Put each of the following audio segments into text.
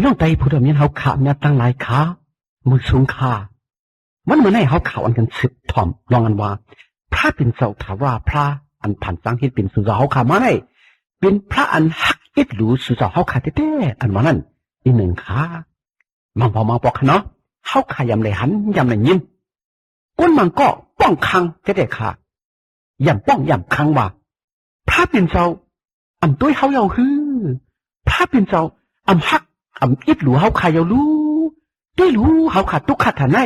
น้องไตผู้ดำเนินเฮาขาเนี่ยตั้งหลายขามือสูงขามันเหมือนให้เฮาข่าวอันกันสืบถ่อมลองกันว่าพระเป็นเจ้าถาว่าพระอันผ่านสร้างเฮ็ดเป็นสุเฮาขามาได้เป็นพระอันฮักเอ็ดหรูสุเฮาขาแท้ๆอันว่านั้นอีหนึ่งขามังพอมังปอกเนาะเฮาขายำเลยหันยำเลยยิ้มก้นมันก็ป้องคังแท้ๆค่ะยำป้องยำคังว่าพระเป็นเจ้าอันต้วยเฮาเยาฮือพระเป็นเจ้าอำฮักอำอิดหรูเฮาขายารู้ด้วยรู้เฮาขาตุกขาทานไหน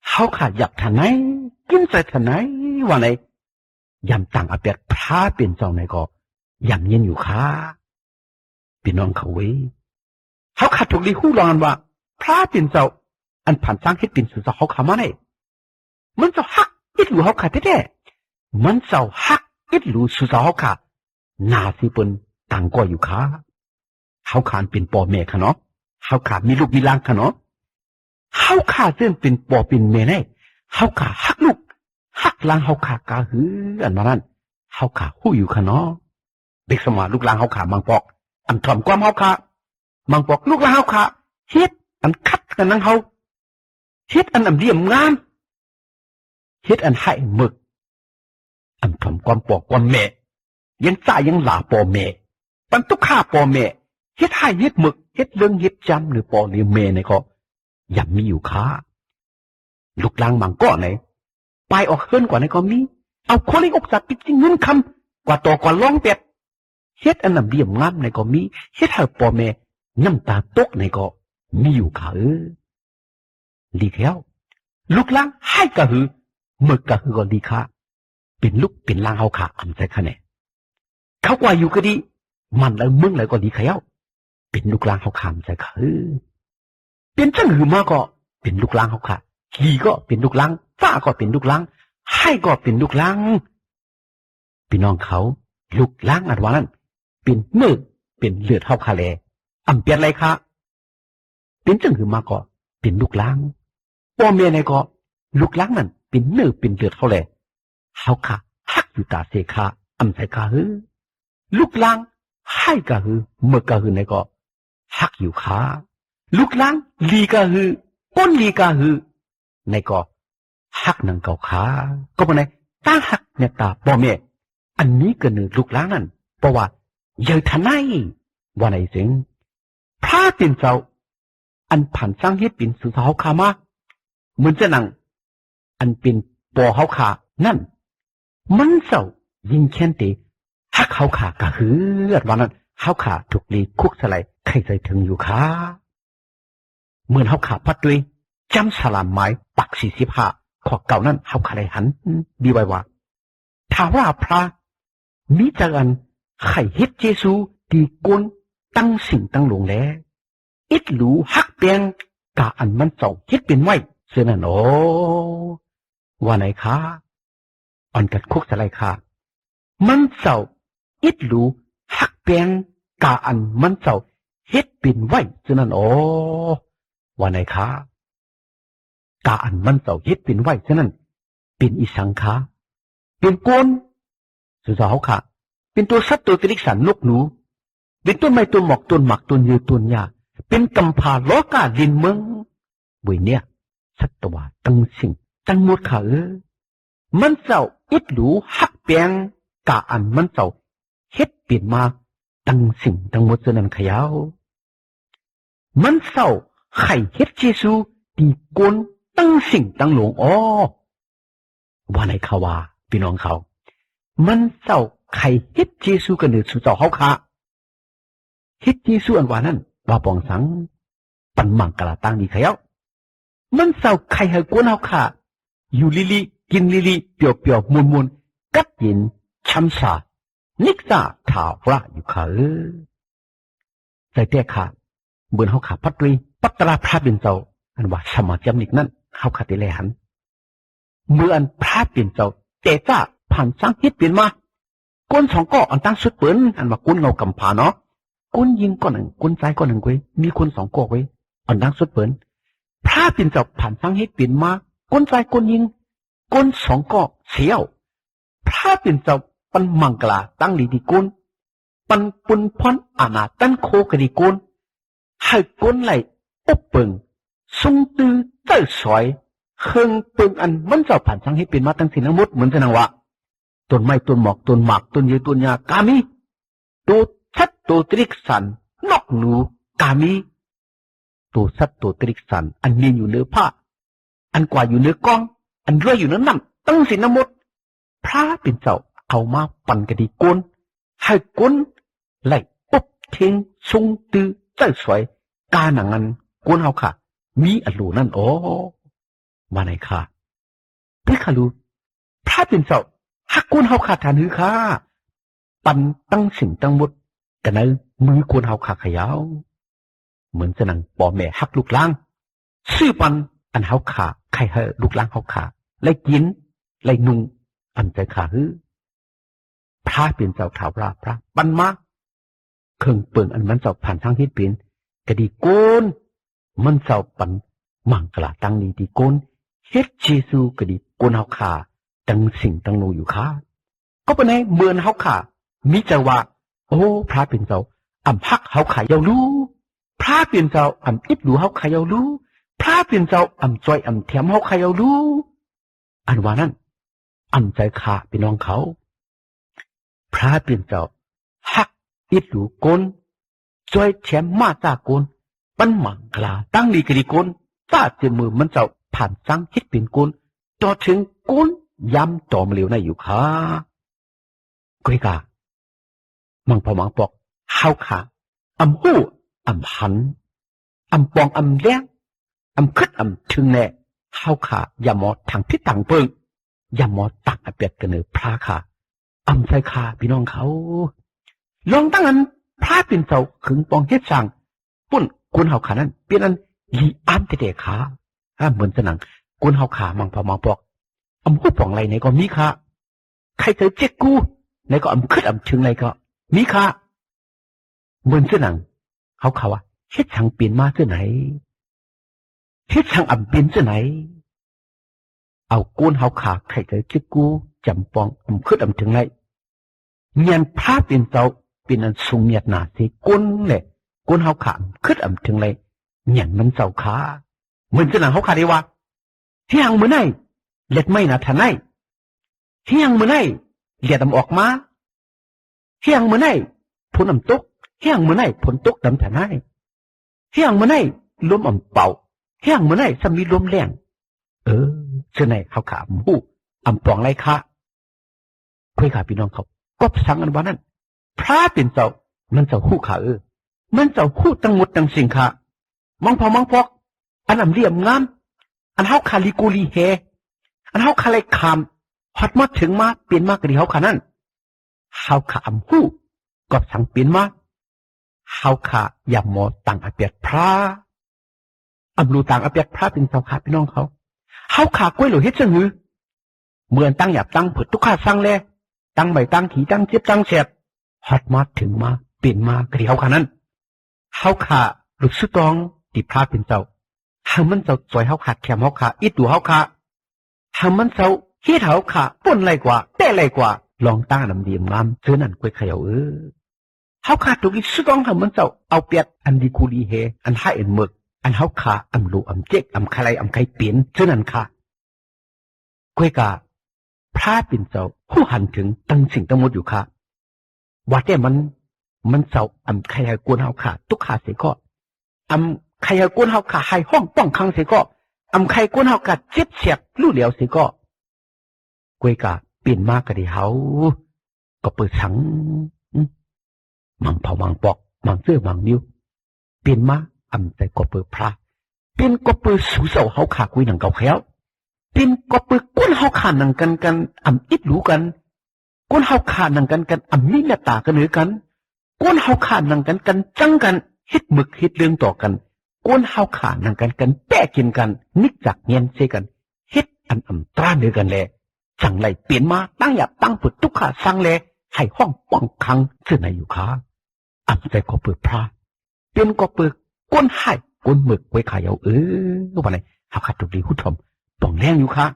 เฮาขาอยากทานไหนกินใส่ทานไหนว่าไหนยำต่างอาเปียดพระเป็นเจ้าไหนก็ยำเย็นอยู่ค่ะพี่น้องเขาเว้ยเฮาขาถูกดีหู้รอนว่าพระเป็นเจ้าอันผ่านสร้างให้เป็นสุดเฮาขามาไหนมันเจ้าฮักอิดหรูเฮาขาแท้ๆมันเจ้าฮักอิดหรูสุดเฮาขานาสิเปิ้นต่างก็อยู่ค่ะเฮาขานเป็นพ่อแม่ค่ะเนาะเฮาขามีลูกมีหลานค่ะเนาะเฮาขาเริ่มเป็นพ่อเป็นแม่ได้เฮาขาฮักลูกฮักหลานเฮาขากาหืออันนั้นเฮาขาฮู้อยู่ค่ะเนาะเด็กสมาลูกหลานเฮาขามังปอกอันถ่อมความเฮาขามังปอกลูกหลานเฮาขาเฮ็ดอันคัดกันนังเฮาเฮ็ดอันเลี่ยมงามเฮ็ดอันให้หมึกอันถ่อมความปอกความแม่ยังจ่ายังหลาพ่อแม่ปันตุกฆ่าพ่อแม่เฮ็ดให้เฮ็ดหมึกเฮ็ดเรื่องเฮ็ดจำหรือพ่อหรือแม่เนี่ยก็ยังมีอยู่ค่ะลูกหลานบางก้อนไหนไปออกเฮิรนกว่าในก็มีเอาคนเล็กอกจากปิดจริงเงินคำกว่าต่อกว่าร้องเป็ดเฮ็ดอันเลี่ยมงามในก็มีเฮ็ดให้พ่อแม่น้ำตาตกในก็มีอยู่ค่ะลีกแล้วลูกหลานให้กะหือหมึกกะหือก็ลีค่ะเป็นลูกเป็นหลานเฮาค่ะอันใจคะแนนเขาว่าอยู่ก็ดีมันแล้วมึงแล้วก็ดีเขาเป็นลูกหลานเฮาค่ะใจค่ะเป็นจังหือมาก็เป็นลูกหลานเฮาค่ะลีก็เป็นลูกหลานฟ้าก็เป็นลูกหลานให้ก็เป็นลูกหลานพี่น้องเขาลูกหลานอันว่านั้นเป็นเนื้อเป็นเลือดเฮาค่ะแลอำเปียดไรค่ะเป็นจังหือมาก็เป็นลูกหลานพ่อแม่ในก็ลูกหลานนั่นเป็นเนื้อเป็นเลือดเฮาแลเฮาค่ะฮักอยู่ตาเสคาอำใจค่ะลูกหลานให้ก็คือเมื่อก็คือในก็ฮักอยู่ค่ะลูกหลานลีก็คือก้นลีก็คือในก็ฮักนังเก่าค่ะก็บ่ไหนตาฮักเนี่ยตาพ่อแม่อันนี้ก็คือลูกหลานนั่นเพราะว่าเยอะทันไหนว่าไหนสิงพระเป็นเจ้าอันผ่านสร้างเฮ็ดเป็นสุสาวขามาเหมือนจะนั่งอันเป็นปอเฮาขานั่นมันเจ้ายิ่งแค้นตีฮักเฮาขากะหือวันนั้นเฮาขาถูกลีคุกสลายใครใจถึงอยู่ค่ะเหมือนเฮาขาพัดด้วยจำสลามไม้ปัก45ขอเก่านั้นเฮาขาได้หันดีไว้ว่าถ้าว่าพระมีจักอันไข่เฮ็ดเจซูตีกวนตั้งสิ่งตั้งหลงแลอิดหรูฮักเปียงกะอันมันเจ้าเฮ็ดเป็นไว้เสื้อนั่นโอ้ว่าไหนคะอันกัดคุกสลายค่ะมันเจ้าอิดหรูฮักเปียงกาอันมันเจ้าเฮ็ดเป็นไว้ฉะนั้นโอ้ว่าไหนคะกาอันมันเจ้าเฮ็ดเป็นไว้ฉะนั้นเป็นอีสังขาเป็นโกนสุดท้ายค่ะเป็นตัวสัตว์ตัวติริกสันนกหนูเป็นต้นไม้ต้นหมอกต้นหมักต้นยือต้นหญ้าเป็นกำพาล้อกาดินเมืองบุยเนี่ยสัตวาตั้งสิ่งตั้งหมดค่ะมันเจ้าอิดหรูฮักเปียงกาอันมันเจ้าเฮ็ดเปลี่ยนมาตั้งสิ่งตั้งหมดเจนั้นขยาวมันเศร้าไข่เฮ็ดเจซูตีโกนตั้งสิ่งตั้งหลงอ๋อว่าไหนเขาว่าพี่น้องเขามันเศร้าไข่เฮ็ดเจซูกันเดือดสู่เจ้าเขาค่ะเฮ็ดเจซูอันว่านั้นว่าปองสังปันมังกะลาตั้งดีขยาวมันเศร้าไข่ให้โกนเฮาค่ะอยู่ลิลิกินลิลิเปียวเปียวมุนมุนกัดยินช้ำสานิกซาถาวระอยู่ค่ะใจแต่ค่ะเบื่อเขาขาพัดรีปัตตราพระเป็นเจ้าอันว่าสมาจำนิกนั้นเขาขาดได้แลหันเมื่ออันพระเป็นเจ้าแต่จ้าผ่านสร้างฮิตเปลี่ยนมาก้นสองก็อันตั้งสุดเปิ้นอันว่าก้นเงากำผาเนาะก้นยิงก้อนหนึ่งก้นใจก้อนหนึ่งไว้มีคนสองก็ไว้อันตั้งสุดเปิ้นพระเป็นเจ้าผ่านสร้างฮิตเปลี่ยนมาก้นใจก้นยิงก้นสองก็เสียวพระเป็นเจ้าปันมังกลาตั้งลีดีกุนปันปุนพรอาณาตันโคกดีกุนให้ ให้ก้นไหลอบเปิงทรงตื้อเจ้าสอยเคิงเปิงอันมันเจ้าผ่านทั้งให้เป็นมาตั้งสิ้นทั้งหมดเหมือนจะนังวะต้นไม้ต้นหมอกต้นหมากต้นยือต้นยากามีตัวชัดตัวตริกสันนอกหนูกามีตัวชัดตัวตริกสันอันเนียนอยู่เนื้อผ้าอันกว่าอยู่เนื้อกองอันรวยอยู่เนื้อน้ำตั้งสิ้นทั้งหมดพระเป็นเจ้าเอามาปั่นกระดีก้นให้ก้นไหลอบเทงทรงตื้อเจ้าสวยกาหนังอันก้นเอาค่ะมีอรูนั่นโอ้มาไหนค่ะเพื่อขารู้พระเป็นเจ้าหักก้นเฮาขาดฐานหือค่ะปั่นตั้งสิ่งตั้งหมดกันนั้นมือก้นเฮาขาขยาวเหมือนจะนังปอแม่หักลูกล้างซื้อปันอันเฮาขาใครเฮาลูกล้างเฮาขาไล่กินไล่นุ่งอันใจขาหือพระเป็นเจ้าถาวราพระปันมาเครื่องเปิงอันมันเจ้าผ่านทางที่เป็นกระดีโกนมันเจ้าปันมังกลาตั้งนี้ดีโกนเฮ็ดเจซูกระดีโกนเฮาขาตั้งสิ่งตั้งโนอยู่ค่ะก็เป็นไงเมื่อเฮาขามิจะว่าโอ้พระเป็นเจ้าอำพักเฮาขายารู้พระเป็นเจ้าอำอิบหลูเฮาขายารู้พระเป็นเจ้าอำจอยอำแถมเฮาขายารู้อันว่านั้นอำใจขาพี่น้องเขาพระเป็นเจ้าฮักอิบหลูโกนจอยแถมมาตาโกนปันมังกลาตั้งลีกรีโกนตาเจมือมันเจ้าผ่านจังฮิตเป็นโกนต่อถึงโกนย้ำต่อมเหลวในอยู่ค่ะกุยกามังพอมังปอกเฮาขาอำหู้อำหันอำปองอำแล้งอำคึดอำถึงแน่เฮาขาอย่าหมอทางพิษต่างเปิงอย่าหมอตักอเปียดกันเนอพระขาอำใจขาพี่น้องเขาลองตั้งอันพระเป็นเจ้าขึงปองเฮ็ดสั่งปุ่นกุนเฮาขานั้นเป็นอันลีอันเตะขาเหมือนจะหนังกุนเฮาขามังพอมังปอกอำหู้ปองไรไหนก็มีค่ะใครเจอเจ๊กูไหนก็อำคึดอำถึงไหนก็มีค่ะเหมือนจะหนังเขาว่าเฮ็ดช่างเปลี่ยนมาเจ้าไหนเฮ็ดช่างอำเป็นเจ้าไหนเอาก้นเฮาขาใครเจอเจ๊กูจำปองอำคึดอำถึงไหนเมียนพระเป็นเจ้าเป็นอันทรงเมียดหนาสิก้นเลยก้นเฮาขาคึดอำถึงไหนเมียนมันเจ้าขาเหมือนจะหนังเขาขาได้ว่าเที่ยงมื้อไหนเล็ดไม่นะท่านไหนเที่ยงมื้อไหนเลียดออกมาเที่ยงมื้อไหนผลตกเที่ยงมื้อไหนผลตกดำท่านไหนเที่ยงมื้อไหนลมเป่าเที่ยงมื้อไหนสมีลมแรงเจ้าไหนเขาขาหูปองไรคะคุยขาพี่น้องเขาก็สั่งอันว่านั้นพระเป็นเจ้ามันเจ้าหู้ขามันเจ้าหู้ตั้งหมดตั้งสิ่งค่ะมังพอกอันเรียมงามอันเฮาคาลิกูลีเฮอันเฮาคาไลคามฮอดมาถึงมาเปลี่ยนมากกว่าเฮาขานั้นเฮาขาหู้ก็สั่งเปลี่ยนมาเฮาขาอย่าหมอต่างอเปียดพระรูต่างอเปียดพระเป็นเจ้าขาพี่น้องเขาเฮาขากล้วยหรือเฮ็ดจังหือเมื่อตั้งหยาบตั้งผุดทุกข้าสั่งแลตั้งใบตั้งขีตั้งเจ็บตั้งเสียดฮอดมาถึงมาเปลี่ยนมากว่าเฮาขานั้นเฮาขาหลุดสุดตองติพระเป็นเจ้าหามันเจ้าสวยเฮาขาแถมเฮาขาอิดดูเฮาขาหามันเจ้าเฮ็ดเฮาขาป่นไรกว่าแต่ไรกว่าลองตั้งน้ำดีงามเจอนั่นกล้วยเขย่าเฮาขาถูกอิสุดตองหามันเจ้าเอาเปียดอันดีคูลีเฮอันให้เอ็นหมึกอันเฮาขาลูเจ๊กใครใครเปลี่ยนเจอนั่นค่ะกล้วยกาพระเป็นเจ้าผู้หันถึงตั้งสิ่งตั้งหมดอยู่ค่ะว่าแต่มันเจ้าใครให้กวนเฮาขาทุกขาเสียก็ใครให้กวนเฮาขาให้ห้องป้องคังเสียก็ใครกวนเฮาขาเจ็บเสียบลู่เหลียวเสียก็กล้วยกาเปลี่ยนมากกะดิเฮาก็เปิดสังมังเผามังปอกมังเสื้อมังนิ้วเปลี่ยนมาใจก็เปิดพระเป็นก็เปิดสูเสาเฮาขาคุยหนังเก่าแค้วเป็นก็เปิดก้นเฮาขาหนังกันอิดรู้กันก้นเฮาขาหนังกันมีเมตตากันหรือกันก้นเฮาขาหนังกันจังกันเฮ็ดหมึกเฮ็ดเรื่องต่อกันก้นเฮาขาหนังกันแปะกินกันนิกจากเงียนเสกันเฮ็ดตราเนื้อกันแลจังไรเปลี่ยนมาตั้งหยาบตั้งผุดทุกขาสร้างแลให้ห้องป้องคังเสื่อในอยู่ค้าใจก็เปิดพระเป็นก็เปิดก้นให้ก้นหมึกไว้ขายเอาวันไหนเฮาขาดตุกดีหุ่นทมป่องแรงอยู่ค่ะ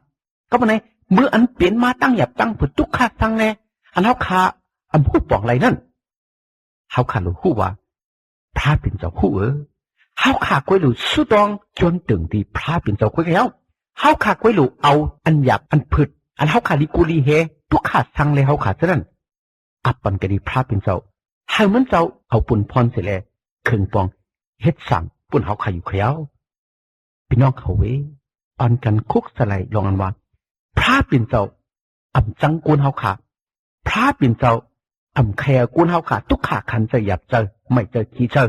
ก็วันไหนเมื่ออันเปลี่ยนมาตั้งหยาบตั้งผุดทุกขาสร้างแลอันเฮาขาพูดป่องไรนั่นเฮาขาดรู้ว่าพระเป็นเจ้าผู้ เขาขากวยหลูสุดองจนถึงที่พระเป็นเจ้ากวยแล้วเขาขากวยหลูเอาอันหยาบอันพืชอันเขาขาลิกุลีเฮทุกขาสั่งเลยเขาขาฉะนั้นอับปันกะดีพระเป็นเจ้าให้มันเจ้าเอาปุ่นพรเสร็จแล้วเครื่องปองเฮ็ดสั่งปุ่นเขาขาอยู่เขียวพี่น้องเขาเวอันกันคุกสไลลองอันว่าพระเป็นเจ้าอ่ำจังกุนเขาขาพระเป็นเจ้าอ่ำแคร์กุนเขาขาทุกขาคันจะหยับเจอไม่เจอขี้เจอ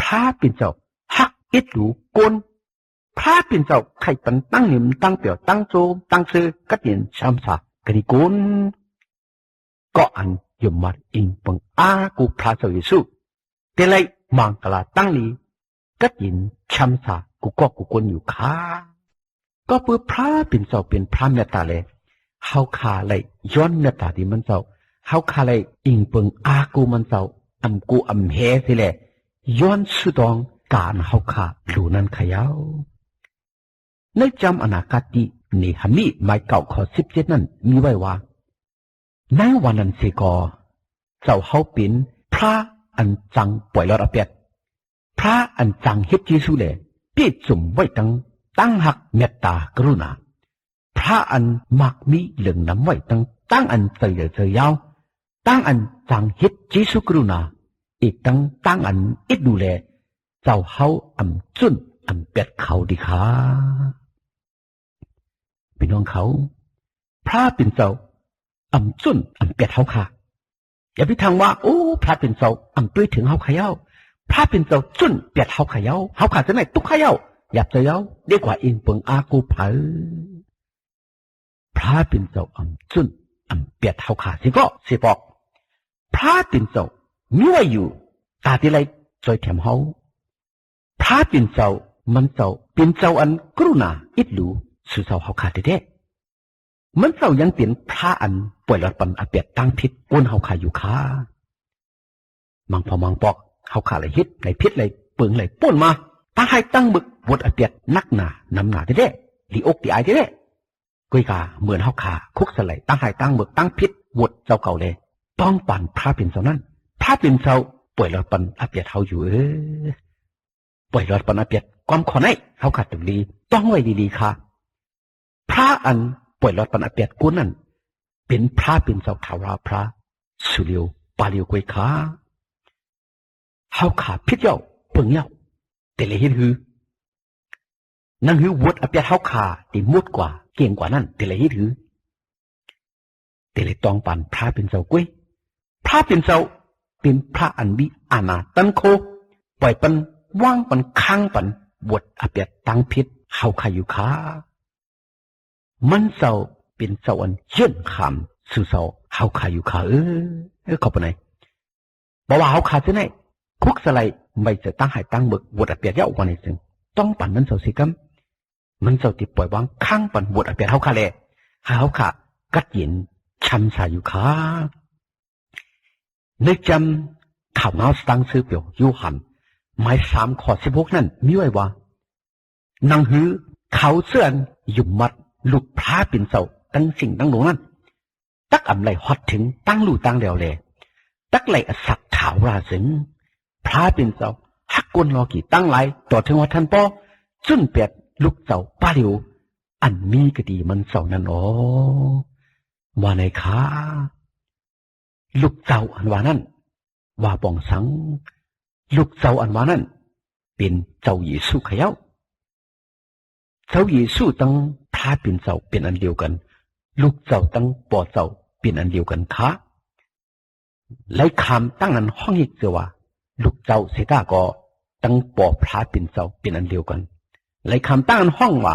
พระเป็นเจ้าฮักอิดหลูกุนพระเป็นเจ้าไข่ปันตั้งหนิมตั้งเปี่ยวตั้งโจตั้งซื้อกัดเย็นช้ำสากระดิกุนก็อันยมมัดอิงปังอากูพระเจ้าเยซูเตลัยมังกลาตั้งนี้กัดเย็นช้ำสากูก็กูกุนอยู่ค้าก็เพื่อพระเป็นเจ้าเป็นพระเมตตาเลยเฮาคาเลยย้อนเมตตาที่มันเจ้าเฮาคาเลยอิงปังอากูมันเจ้าอำกูอำเฮสิแหละย้อนสุดองการเฮาคาหลูนั้นขยาวในจำอนาคติในหามีหมายเก่าข้อ17นั้นมีไว้ว่าในวันนั้นสิกอเจ้าเฮาเป็นพระอันจังปล่อยลอดอเปียดพระอันจังเฮ็ดเยซูแลปีจุ่มไว้ตั้งหักเมตตากรุณาพระอันมักมีเหลืองน้ำไว้ตั้งอันเจยาวตั้งอันจังเฮ็ดเยซูกรุณาอีกตั้งอันอิดดูแลเจ้าเฮาอำจุนอำเปียดเขาดีค่ะพี่น้องเขาพระเป็นเจ้าอำจุนอำเปียดเฮาค่ะอย่าไปทางว่าโอ้พระเป็นเจ้าอำตุ้ยถึงเฮาขยาวพระเป็นเจ้าจุนเปียดเฮาขยาวเฮาขาจะไหนตุกขยาวอยากจะเย้าดีกว่าอิงเปิงอากูเผาพระเป็นเจ้าอำจุนอำเปียดเฮาขาสิก็สิบอกพระเป็นเจ้ามีไว้อยู่ตาที่ไรจอยแถมเฮาพระเป็นเจ้ามันเจ้าเป็นเจ้าอันกรุณาอิดหลูสู่เจ้าเฮาขาดเด้มันเจ้ายังเป็นพระอันป่วยหลอดปันอเปียดตั้งพิษก้นเฮาขาอยู่ค่ะมังพอมังปอกเฮาขาเลยฮิตเลยพิษเลยเปิงเลยป่นมาตั้งให้ตั้งบึกวดอเปียดนักหนานำหนาเด้ดีอกดีอายเด้กุยกาเหมือนเฮาขาคุกสไลตั้งให้ตั้งบึกตั้งพิษวดเจ้าเก่าเลยต้องปั่นพระเป็นเจ้านั้นพระเป็นเจ้าป่วยหลอดปันอเปียดเฮาอยู่ป่วยหลอดปันอเปียดความขอไหนเฮาขาดตึงดีต้องไว้ดีๆค่ะพระอันป่วยหลอดปันอเปียดกูนั่นเป็นพระเป็นเจ้าทาราพระสุริยวปาลิวกุยขาเฮาขาพิษเย้าเปิงเย้าแต่เลยเห็นหือนั่งหือวดอเปียเฮาขาตีมุดกว่าเก่งกว่านั่นแต่เลยเห็นหือแต่เลยตองปันพระเป็นเจ้ากุ้ยพระเป็นเจ้าเป็นพระอันวิอาณาตันโคปล่อยปันว่างปันค้างปันวดอเปียตั้งพิษเฮาขาอยู่ขามันเจ้าเป็นเจ้าอันยื่นคำสู่เจ้าเฮาขาอยู่ขาขอบไปไหนบอกว่าเฮาขาจะไหนคุกสไลไม่จะตั้งให้ตั้งบึกวดอเปียดเย้าวันนี้ซึ่งต้องปั่นมันเจ้าสิกัมมันเจ้าติดปล่อยวางข้างปั่นวดอเปียดเฮาขาเลยเฮาขากัดเย็นช้ำสาอยู่ขาในจำข่าวเงาสตังซื้อเปียวยูหันหมาย3 ข้อ 16นั่นมีไว้ว่านังหือเขาเสื่อนยุ่มมัดหลุดพระเป็นเจ้าตั้งสิ่งตั้งหลวงนั่นตักอำไรฮอดถึงตั้งลู่ตั้งเดียวเลยตักไหลอสักถาวราสิงพระเป็นเจ้าฮักกวนรอกี่ตั้งไหลต่อถึงว่าท่านป้อจุนเปียดลูกเจ้าป้าเหลียวอันมีก็ดีมันเจ้านั่นอ๋อว่าในขาลูกเจ้าอันว่านั่นว่าปองสังลูกเจ้าอันว่านั่นเป็นเจ้าเยซูขยาวเจ้าเยซูตั้งพระเป็นเจ้าเป็นอันเดียวกันลูกเจ้าตั้งป่อเจ้าเป็นอันเดียวกันค่ะไล่คำตั้งนั้นห้องอีกเสียว่าลูกเจ้าเสดาก็ตั้งป่อพระเป็นเจ้าเป็นอันเดียวกันไล่คำตั้งนั้นห้องว่า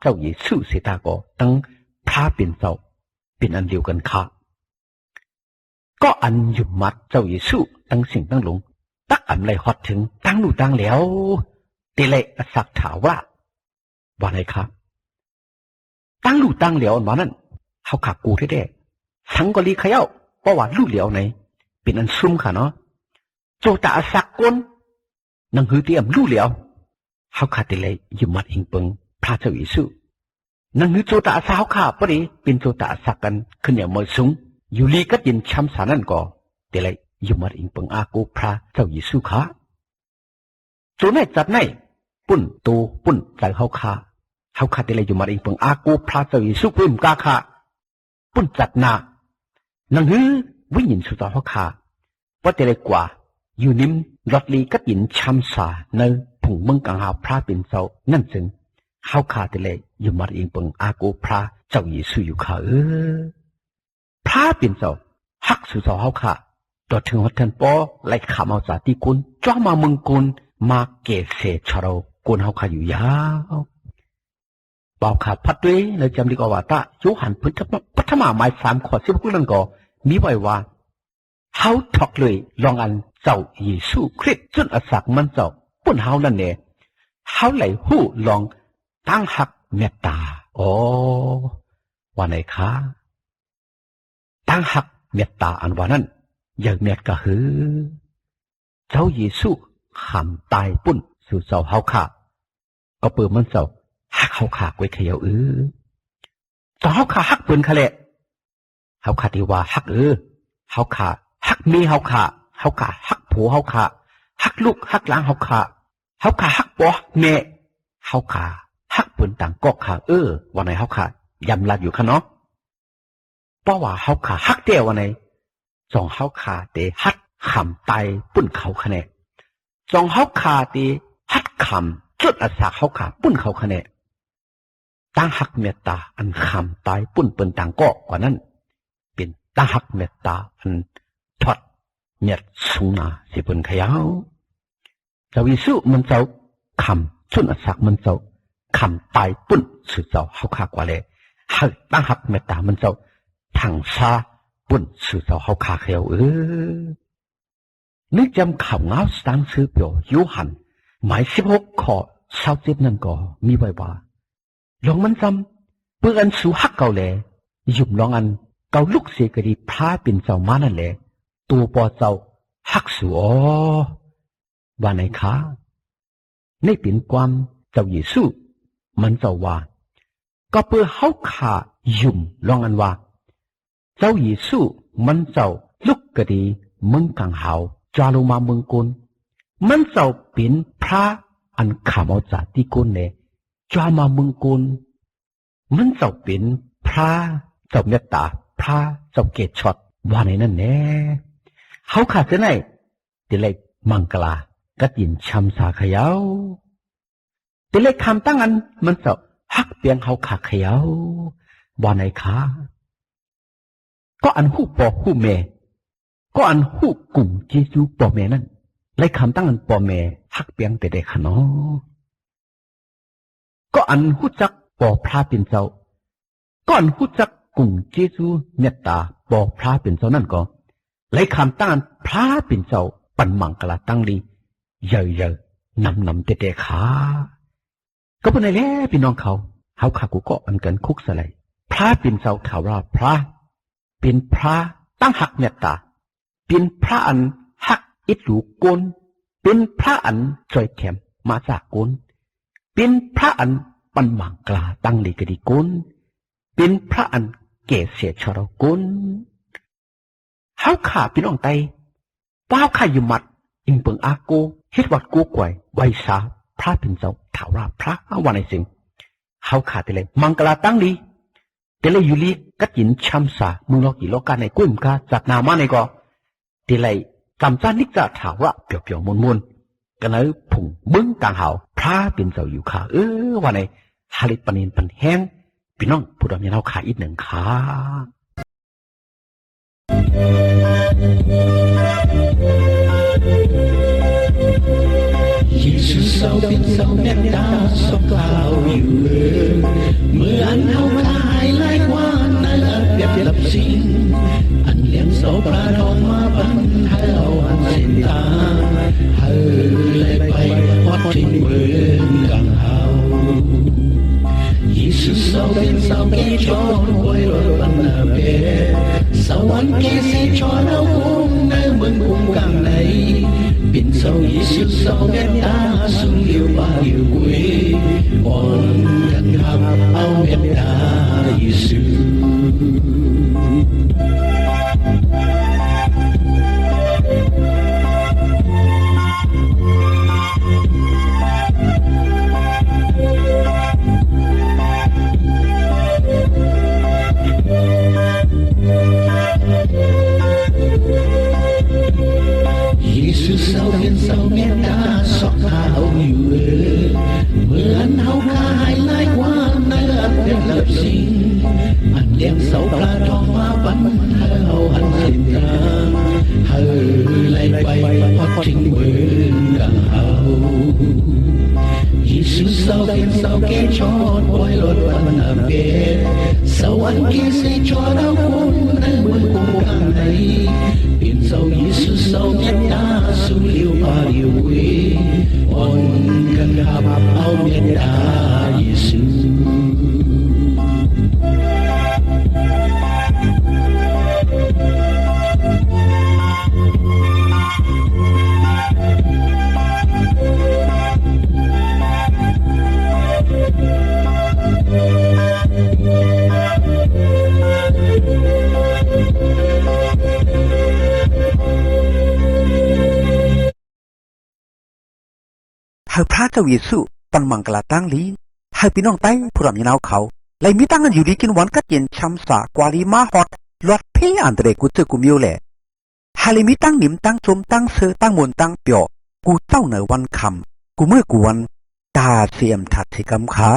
เจ้าเยซูเสดาก็ตั้งพระเป็นเจ้าเป็นอันเดียวกันค่ะก็อันยุ่มมัดเจ้าเยซูตั้งสิ่งตั้งหลงตักอันไรฮอดถึงตั้งลู่ตั้งแล้วตีเลยสักถาว่าไงครับตั้งลู่ตั้งเหลียวมานั่นเขาขากูแท้ๆสังกะลีขย่าเพราะว่าลู่เหลียวไหนเป็นอันซุ่มค่ะเนาะโจตาสักก้นนังหือเตรียมลู่เหลียวเขาขาดแต่เลยยืมมัดอิงเปิงพระเจ้าเยซูนังหือโจตาสาวขาปรีเป็นโจตาสักกันขึ้นเหนียวมือสูงอยู่ลีก็ยินช้ำสานั่นก็แต่เลยยืมมัดอิงเปิงอากูพระเจ้าเยซูค่ะ ตัวไหนจัดไหนปุ่นตูปุ่นใจเฮาขาที่เลยอยู่มาเองเปิงอากูพระเจ้าเยซูปุ่นกาขาปุ่นจัดนานังฮือวิญญาณสุดเฮาขาว่าแต่เลยกว่าอยู่นิ่มรถลีก็ยินช้ำสาในผงมึงกังหาพระเป็นเจ้านั่นจึงเฮาขาแต่เลยอยู่มาเองเปิงอากูพระเจ้าเยซูอยู่ขาพระเป็นเจ้าฮักสุดเฮาขาตัวถึงหัวทันปอไล่ขามาจากที่กุนจ้ามามึงกุนมาเกษชะเรากุนเฮาขาอยู่ยาวเบาขาพัดด้วยในจำดีกว่าตาโยหันพื้นพัฒนาหมาย3 ข้อ10 พูดนั่นก็มีไว้ว่าเฮาถอกเลยลองอันเจ้าเยซูคริสต์จนอสักมันเจ้าปุ่นเฮานั่นเนี่ยเฮาไหลหู้ลองตั้งหักเมตตาโอ้ว่าไหนคะตั้งหักเมตตาอันว่านั้นอย่างเมตก็คือเจ้าเยซูขำตายปุ่นสู่เจ้าเฮาขาก็เปิดมันเจ้าฮักเฮาขาไว้เขย่าต่อเฮาขาฮักปืนคะแหละเฮาขาที่ว่าฮักเฮาขาฮักเมียเฮาขาฮักผัวเฮาขาฮักลูกฮักหลานเฮาขาฮักปอแม่เฮาขาฮักปืนต่างก็ขาวันไหนเฮาขายำลัดอยู่ค่ะเนาะเพราะว่าเฮาขาฮักเดียววันไหนจองเฮาขาเตฮักขำตายปุ่นเขาคะแนนจองเฮาขาเตฮักขำจุดอาสาเฮาขาปุ่นเขาคะแนนตั้งหักเมตตาอันขำตายปุ่นเปินต่างก็กว่านั้นเป็นตั้งหักเมตตาอันทอดเมียดสูงนาสิเปินขยาวเจ้าวิสุมันเจ้าขำจุดอาสามันเจ้าขำตายปุ่นสุดเจ้าเฮาขากว่าเลยหักตั้งหักเมตตามันเจ้าถังซาปุ่นสุดเจ้าเฮาขาขยาวนึกจำข่าวเงาสังสือเปียวยูหันหมาย16 ข้อ27นั่นก็มีไว้ว่าลองมันจำเพื่ออันสู่ฮักเก่าแหล่ยุ่มลองอันเก่าลุกเสียกดีพระเป็นเจ้ามานั่นแหละตัวปอเจ้าฮักสู่ว่าไหนคะในเป็นความเจ้าเยซูมันเจ้าว่าก็เพื่อเฮาขายุ่มลองอันว่าเจ้าเยซูมันเจ้าลุกกดีมึงกังหาวจารุมาเมืองกุนมันเจ้าเป็นพระอันขามาจากที่กุนเนี่ยจามาเมืองกุนมันเจ้าเป็นพระเจ้าเมตตาพระเจ้าเกศชดว่าในนั่นแน่เขาขาดจะไหนติเล็กมังกลาก็ยินชำสาขยาวติเล็กคำตั้งอันมันเจ้าฮักเปียงเขาขาขยาวว่าในขาก็อันหูปอหูแม่ก็อันหูกุ่งเจจูปอแม่นั่นไล่คำตั้งอันปอแม่ฮักเปียงแต่เด็กขนอก็อันหูจักปอพระเป็นเจ้าก็อันหูจักกุ่งเจจูเมตตาปอพระเป็นเจ้านั่นก็ไล่คำตั้งอันพระเป็นเจ้าปันมังกลาตั้งลีเยอะนำแต่เด็กขาก็เป็นอะไรพี่น้องเขาขากูก็อันกันคุกสลายพระเป็นเจ้าข่าวราพระเป็นพระตั้งหักเมตตาเป็นพระอันหักอิดหลูกนเป็นพระอันจอยแคมมาจากกนเป็นพระอันปันมังกลาตั้งลีกดีกนเป็นพระอันเกศเสียชรกนเฮาขาพี่น้องไตป้าขาอยู่มัดอิงเปิงอาโกเฮ็ดวัดกูก่วยไวสาพระเป็นเจ้าถาวราพระวันไหนสิงเฮาขาแต่เลยมังกลาตั้งลีแต่เลยอยู่ลีกัดยินช้ำสามึงลอกกี่โลกาในกุ้มกาจัดนามาในก็ทีไรจำจานนิกจะถาวระเปียวๆมุนๆกันเลยผงมึงต่างหาวพระเป็นเจ้าอยู่ขาวันไหนฮาลิปนินปันแห้งพี่น้องผู้ดำยังเอาขาอีกหนึ่งขาYesus sau bin sau mẹ ta sau cao yêu mưa ăn hao khai lai qua nơi ở đẹp lập xin anh liêm sau pra đong ma ban hao anh xin ta hơ lệ bay hót trên bờ càng hao Yesus sau bin sau kia cho quay rồi ban bề sau anh kia sẽ cho đâu nơi mừng cùng càng này bin sau Yesus sau mẹ ta sung yêu ba yêu quý on gần hàm ao mẹ ta Yesus สิงอันเลี้ยงเสาปลาทองมาปันเฮาอันสิ้นทางเฮาไล่ไปพอทิ้งเมืองกับเฮาYesus sau phiên sau kế cho tôi lột phần ở biệt sau ăn kia sẽ cho đau khôn nơi mưa cùng càng này biển sau Yesus sau nhất đã su liêu và liêu quý on cần gặp áo miền đã Yesusหากพระเจ้าเยซูปันมังกลาตั้งลีหากพี่น้องไต้ผู้รำยินเอาเขาเลยมีตั้งกันอยู่ดีกินวันกัดเย็นช้ำสากวาลีมาฮอดลอดเพียอันเดรกุเจกุมิวแหละหากเลยมีตั้งนิ่มตั้งชมตั้งเสือตั้งมนตั้งเปียวกูเจ้าเหนือวันคำกูเมื่อกูวันตาเสียมถัดที่กำขา